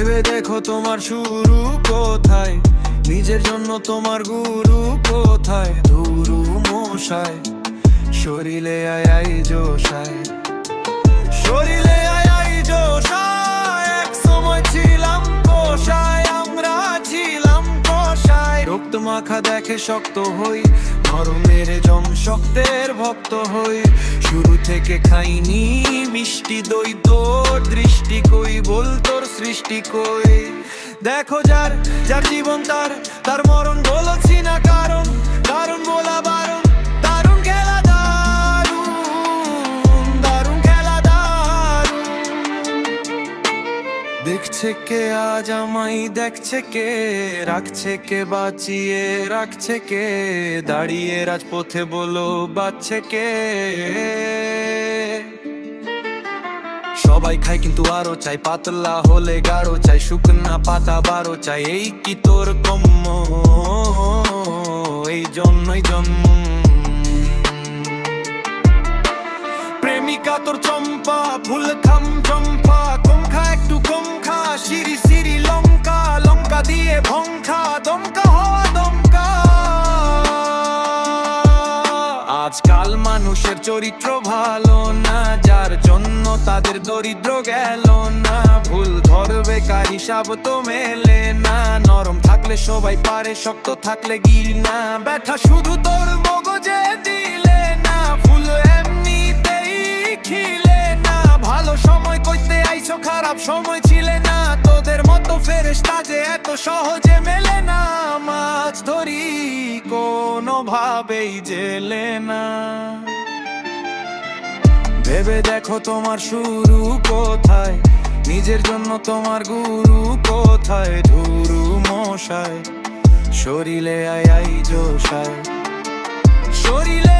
ভেবে দেখো তোমার শুরু কোথায়, নিজের জন্য তোমার গুরু কোথায়। ধুরু মশায় শরীরে আয় জোশায়, শরীরে আয় জোশায়। এক সময় ছিলাম পোষায়, আমরা ছিলাম পোষায়। রক্ত মাখা দেখে শক্ত হই, নরমের জম শক্তের ভক্ত হই। শুরু থেকে খাইনি মিষ্টি দই, তোর দৃষ্টি কই, বল তোর সৃষ্টি কই। দেখো যার যার জীবন তার, তার মরণ বলছি না কারণ, কারণ বলা বারণ। দারুণ খেলা দারুণ, দারুণ খেলা দারুণ। দেখছে কে আজ আমায়, দেখছে কে, রাখছে কে বাঁচিয়ে, রাখছে কে। দাঁড়িয়ে রাজপথে বলো বাঁচছে কে। সবাই খায় কিন্তু আরো চাই, পাতলা হলে গাঢ় চাই, শুকনা পাতা বারো চাই। এই কি তোর কম্য, এই জন্যই জন্ম। প্রেমিকা তোর চম্পা, ফুল খাম চম্পা। কম খা একটু কম খা, সিঁড়ি সিঁড়ি লঙ্কা, লঙ্কা দিয়ে ভঙ্কা, দমকা হওয়া দমকা। আজকাল মানুষের চরিত্র ভালো না, যার জন্য তাদের দরিদ্র গেল না। ভুল ধরবে কার হিসাব তো মেলে না, নরম থাকলে সবাই পারে, শক্ত থাকলে গিল না। ব্যথা শুধু তোর মগজে দিলে না, ফুল এমনিতেই খিলে না। ভালো সময় কইতে আইছো, খারাপ সময় ছিলে না। তোদের মতো ফেরেশতা যে এত সহজে মেলে না। মাছ ধরি কোনোভাবেই জেলে না। ভেবে দেখো তোমার শুরু কোথায়, নিজের জন্য তোমার গুরু কোথায়। ধুরু মশায় শরীরে আয় জোশায়, শরীরে